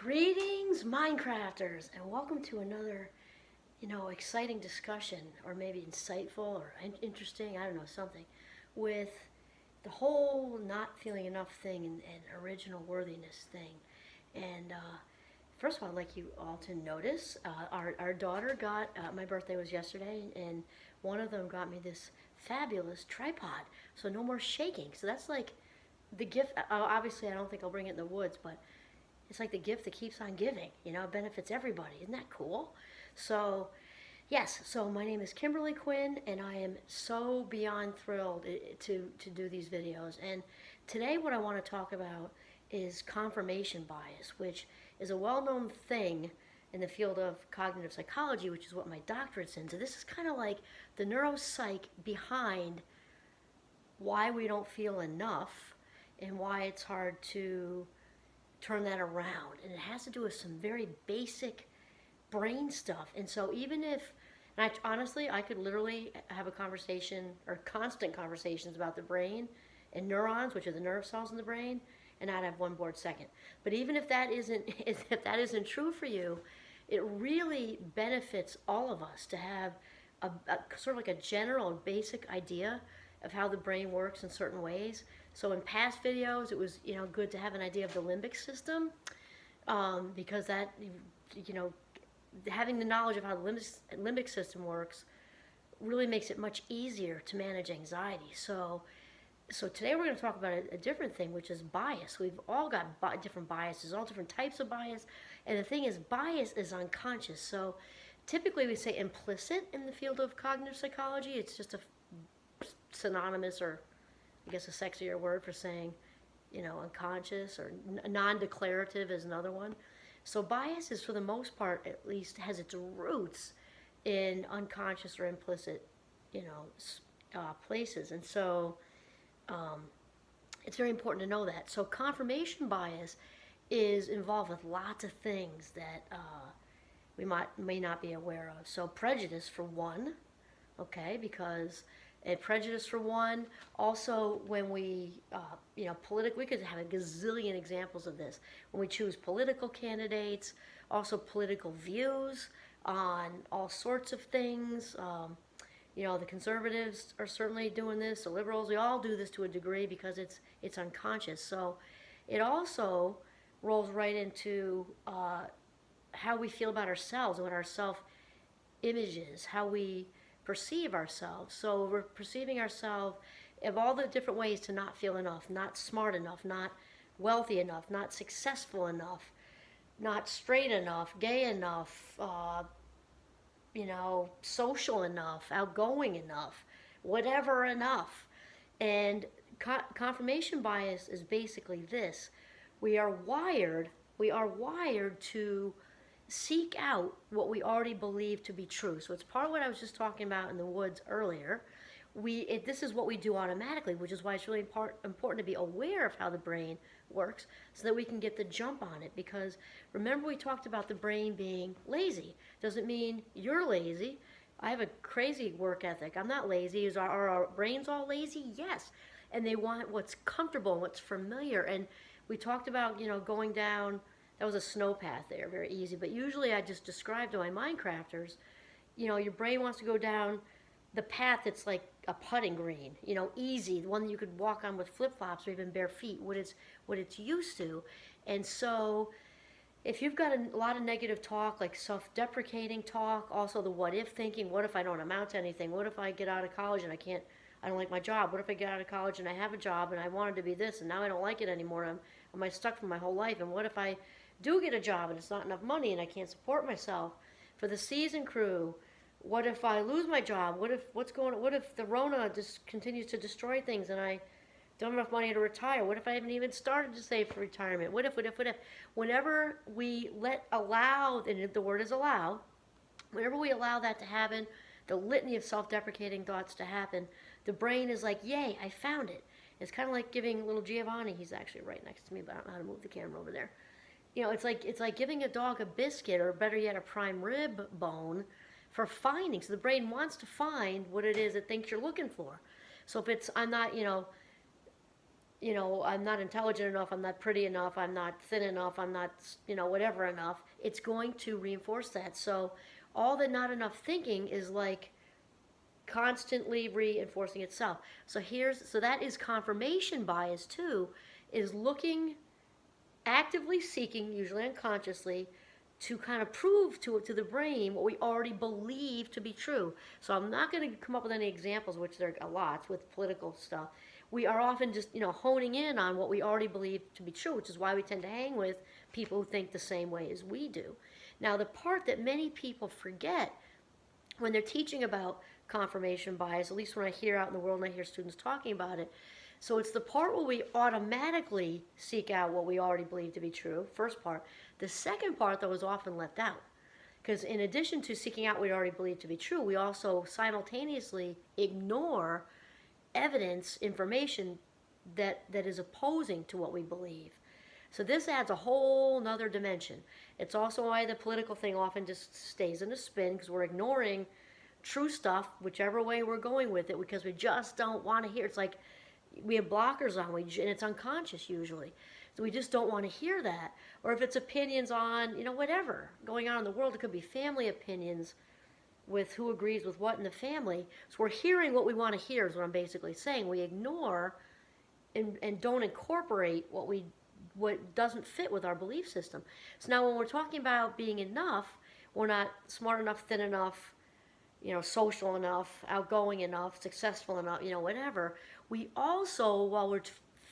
Greetings, Mindcrafters, and welcome to another, exciting discussion, or maybe insightful or interesting, I don't know, something, with the whole not feeling enough thing and original worthiness thing. And first of all, I'd like you all to notice our daughter got, my birthday was yesterday, and one of them got me this fabulous tripod, so no more shaking. So that's like the gift. Obviously, I don't think I'll bring it in the woods, but it's like the gift that keeps on giving. It benefits everybody. Isn't that cool? So, yes, so my name is Kimberly Quinn, and I am so beyond thrilled to do these videos. And today, what I want to talk about is confirmation bias, which is a well known thing in the field of cognitive psychology, which is what my doctorate's in. So, this is kind of like the neuropsych behind why we don't feel enough and why it's hard to turn that around. And it has to do with some very basic brain stuff. And so even if, and honestly, I could literally have a conversation or constant conversations about the brain and neurons, which are the nerve cells in the brain, and I'd have one bored second. But even if that isn't, if that isn't true for you, it really benefits all of us to have a sort of like a general basic idea of how the brain works in certain ways. So in past videos, it was good to have an idea of the limbic system, because that having the knowledge of how the limbic system works really makes it much easier to manage anxiety. So today we're going to talk about a different thing, which is bias. We've all got different biases, all different types of bias, and the thing is, bias is unconscious. So typically we say implicit in the field of cognitive psychology. It's just a synonymous, or I guess a sexier word for saying, unconscious, or non-declarative is another one. So bias is, for the most part, at least, has its roots in unconscious or implicit, places. And so it's very important to know that. So confirmation bias is involved with lots of things that we may not be aware of. So prejudice, for one, okay, because prejudice for one. Also, when we, we could have a gazillion examples of this. When we choose political candidates, also political views on all sorts of things. The conservatives are certainly doing this. The liberals, we all do this to a degree because it's unconscious. So it also rolls right into how we feel about ourselves, what our self-image is, how we perceive ourselves. So we're perceiving ourselves of all the different ways to not feel enough, not smart enough, not wealthy enough, not successful enough, not straight enough, gay enough, social enough, outgoing enough, whatever enough. And confirmation bias is basically this. We are wired to seek out what we already believe to be true. So it's part of what I was just talking about in the woods earlier. This is what we do automatically, which is why it's really important to be aware of how the brain works so that we can get the jump on it. Because remember, we talked about the brain being lazy. Doesn't mean you're lazy. I have a crazy work ethic. I'm not lazy. Are our brains all lazy? Yes. And they want what's comfortable and what's familiar. And we talked about, going down. That was a snow path there, very easy. But usually I just describe to my Mindcrafters, your brain wants to go down the path that's like a putting green, easy, the one that you could walk on with flip-flops or even bare feet, what it's used to. And so if you've got a lot of negative talk, like self-deprecating talk, also the what if thinking, what if I don't amount to anything? What if I get out of college and I don't like my job? What if I get out of college and I have a job and I wanted to be this and now I don't like it anymore? Am I stuck for my whole life? And what if I do get a job and it's not enough money and I can't support myself? For the season crew, what if I lose my job? What if the Rona just continues to destroy things and I don't have enough money to retire? What if I haven't even started to save for retirement? What if? Whenever we allow, and the word is allow, whenever we allow that to happen, the litany of self-deprecating thoughts to happen, the brain is like, yay, I found it. It's kind of like giving little Giovanni, he's actually right next to me, but I don't know how to move the camera over there. It's like giving a dog a biscuit, or better yet, a prime rib bone for finding. So the brain wants to find what it is it thinks you're looking for. So if it's, I'm not, I'm not intelligent enough, I'm not pretty enough, I'm not thin enough, I'm not, whatever enough, it's going to reinforce that. So all the not enough thinking is like constantly reinforcing itself. So that is confirmation bias too, is looking, actively seeking, usually unconsciously, to kind of prove to the brain what we already believe to be true. So I'm not going to come up with any examples, which there are a lot with political stuff. We are often just honing in on what we already believe to be true, which is why we tend to hang with people who think the same way as we do. Now, the part that many people forget when they're teaching about confirmation bias, at least when I hear out in the world and I hear students talking about it, so it's the part where we automatically seek out what we already believe to be true, first part. The second part, though, is often left out. Because in addition to seeking out what we already believe to be true, we also simultaneously ignore evidence, information that is opposing to what we believe. So this adds a whole nother dimension. It's also why the political thing often just stays in a spin, because we're ignoring true stuff, whichever way we're going with it, because we just don't want to hear. It's like we have blockers on, and it's unconscious usually. So we just don't want to hear that. Or if it's opinions on, whatever going on in the world, it could be family opinions with who agrees with what in the family. So we're hearing what we want to hear is what I'm basically saying. We ignore and don't incorporate what doesn't fit with our belief system. So now when we're talking about being enough, we're not smart enough, thin enough, social enough, outgoing enough, successful enough, whatever. We also, while we're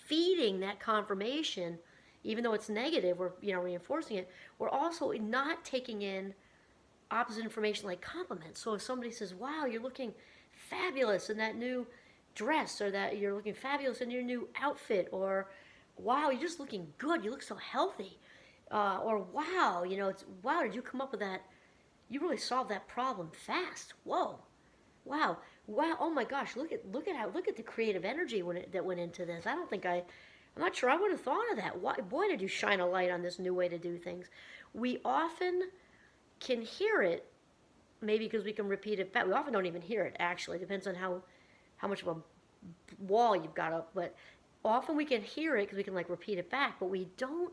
feeding that confirmation, even though it's negative, we're, reinforcing it, we're also not taking in opposite information like compliments. So if somebody says, wow, you're looking fabulous in that new dress, or that you're looking fabulous in your new outfit, or wow, you're just looking good, you look so healthy, or wow, wow, did you come up with that? You really solved that problem fast. Whoa, wow, wow, oh my gosh, look at the creative energy that went into this. I'm not sure I would have thought of that. Why, boy, did you shine a light on this new way to do things. We often can hear it, maybe because we can repeat it back. We often don't even hear it, actually. It depends on how much of a wall you've got up. But often we can hear it because we can repeat it back, but we don't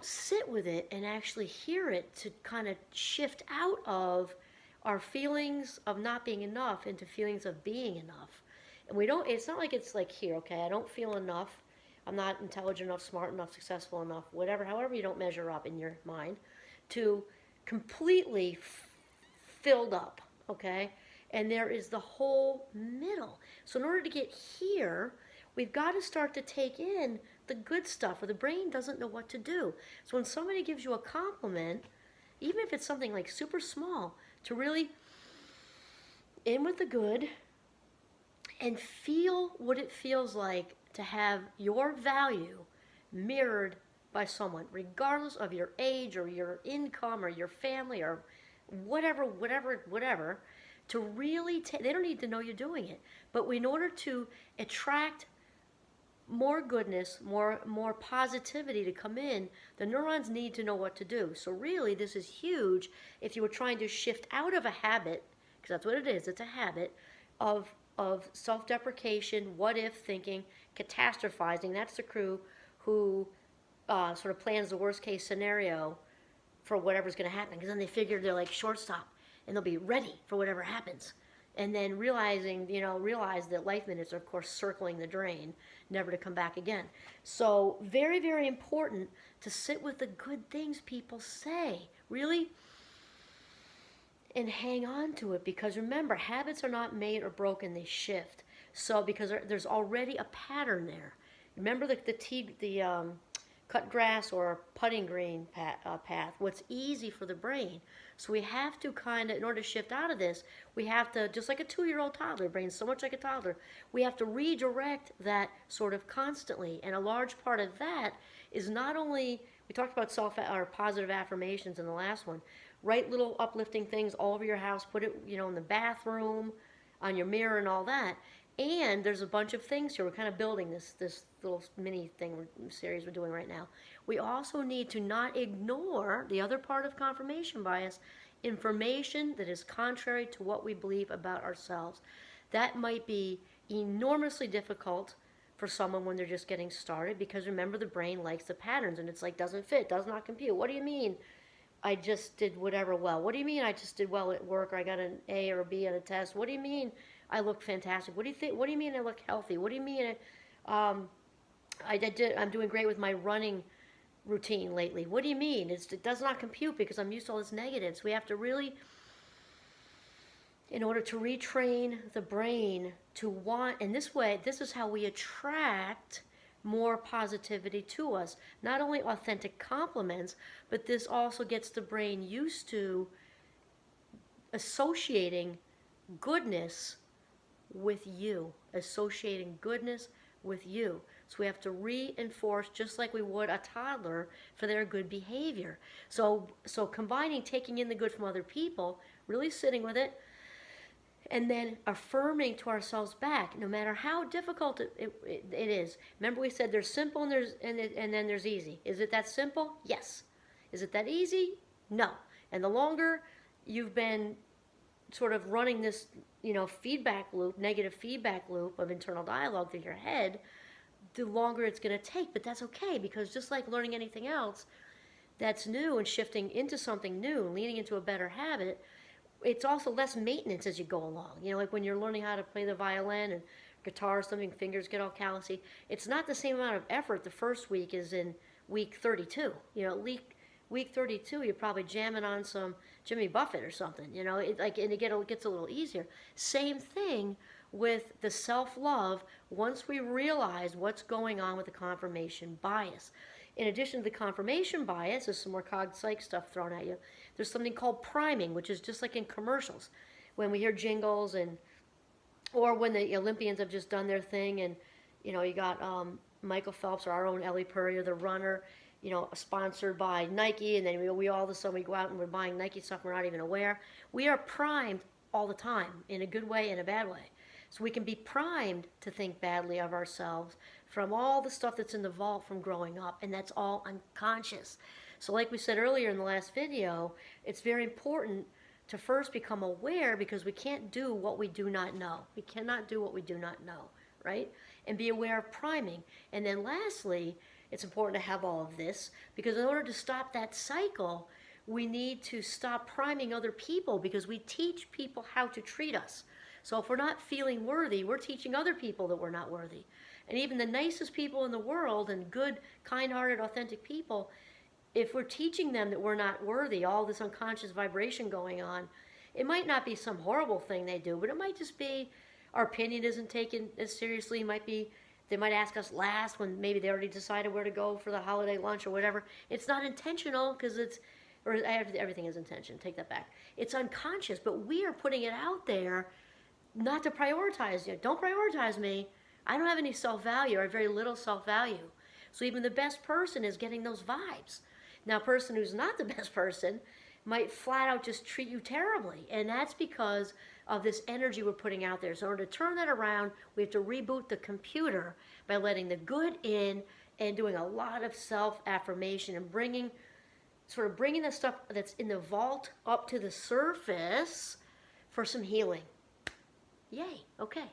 sit with it and actually hear it to kind of shift out of our feelings of not being enough into feelings of being enough. And it's not like it's like here, okay, I don't feel enough. I'm not intelligent enough, smart enough, successful enough, whatever, however you don't measure up in your mind, to completely filled up, okay? And there is the whole middle. So in order to get here, we've got to start to take in the good stuff, or the brain doesn't know what to do. So when somebody gives you a compliment, even if it's something like super small, to really in with the good and feel what it feels like to have your value mirrored by someone, regardless of your age or your income or your family or whatever, to really they don't need to know you're doing it. But in order to attract more goodness, more positivity to come in, the neurons need to know what to do. So really, this is huge if you were trying to shift out of a habit, because that's what it is, it's a habit, of self-deprecation, what-if thinking, catastrophizing. That's the crew who sort of plans the worst-case scenario for whatever's going to happen, because then they figure they're like shortstop, and they'll be ready for whatever happens. And then realize that life minutes are, of course, circling the drain, never to come back again. So very, very important to sit with the good things people say, really, and hang on to it. Because remember, habits are not made or broken, they shift. So because there's already a pattern there. Remember the cut grass or putting green path, what's easy for the brain. So we have to kind of, in order to shift out of this, we have to, just like a 2-year-old toddler, brain's so much like a toddler, we have to redirect that sort of constantly. And a large part of that is not only, we talked about or positive affirmations in the last one, write little uplifting things all over your house, put it, in the bathroom, on your mirror and all that. And there's a bunch of things here. We're kind of building this little mini series we're doing right now. We also need to not ignore the other part of confirmation bias, information that is contrary to what we believe about ourselves. That might be enormously difficult for someone when they're just getting started, because remember, the brain likes the patterns, and it's like, doesn't fit, does not compute. What do you mean I just did whatever well? What do you mean I just did well at work, or I got an A or a B on a test? What do you mean I look fantastic? What do you think? What do you mean I look healthy? What do you mean I'm doing great with my running routine lately? What do you mean? It does not compute because I'm used to all this negative. So we have to really, in order to retrain the brain to want, and this way, this is how we attract more positivity to us. Not only authentic compliments, but this also gets the brain used to associating goodness with you, associating goodness with you. So we have to reinforce, just like we would a toddler, for their good behavior. So combining taking in the good from other people, really sitting with it, and then affirming to ourselves back, no matter how difficult it is. Remember, we said there's simple and then there's easy. Is it that simple? Yes. Is it that easy? No. And the longer you've been sort of running this, feedback loop, negative feedback loop of internal dialogue through your head, the longer it's going to take. But that's okay, because just like learning anything else that's new and shifting into something new, leaning into a better habit, it's also less maintenance as you go along. Like when you're learning how to play the violin and guitar or something, fingers get all callousy. It's not the same amount of effort the first week as in week 32. Week 32, you're probably jamming on some Jimmy Buffett or something. And it gets a little easier. Same thing with the self-love. Once we realize what's going on with the confirmation bias. In addition to the confirmation bias, there's some more cog-psych stuff thrown at you. There's something called priming, which is just like in commercials. When we hear jingles or when the Olympians have just done their thing, and you got Michael Phelps or our own Ellie Purrier, the runner, sponsored by Nike, and then we all of a sudden we go out and we're buying Nike stuff we're not even aware. We are primed all the time, in a good way and a bad way. So we can be primed to think badly of ourselves from all the stuff that's in the vault from growing up, and that's all unconscious. So like we said earlier in the last video, it's very important to first become aware, because we can't do what we do not know. We cannot do what we do not know, right? And be aware of priming. And then lastly, it's important to have all of this, because in order to stop that cycle, we need to stop priming other people, because we teach people how to treat us. So if we're not feeling worthy, we're teaching other people that we're not worthy. And even the nicest people in the world, and good, kind-hearted, authentic people, if we're teaching them that we're not worthy, all this unconscious vibration going on, it might not be some horrible thing they do, but it might just be our opinion isn't taken as seriously. It might be they might ask us last when maybe they already decided where to go for the holiday lunch or whatever. It's not intentional, because everything is intention. Take that back. It's unconscious, but we are putting it out there not to prioritize you. Don't prioritize me. I don't have any self-value, or very little self-value. So even the best person is getting those vibes. Now, a person who's not the best person might flat out just treat you terribly. And that's because of this energy we're putting out there. So in order to turn that around, we have to reboot the computer by letting the good in and doing a lot of self-affirmation and bringing the stuff that's in the vault up to the surface for some healing. Yay, okay.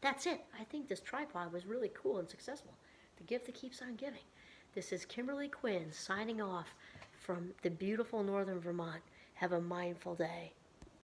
That's it. I think this tripod was really cool and successful. The gift that keeps on giving. This is Kimberly Quinn signing off from the beautiful northern Vermont. Have a mindful day.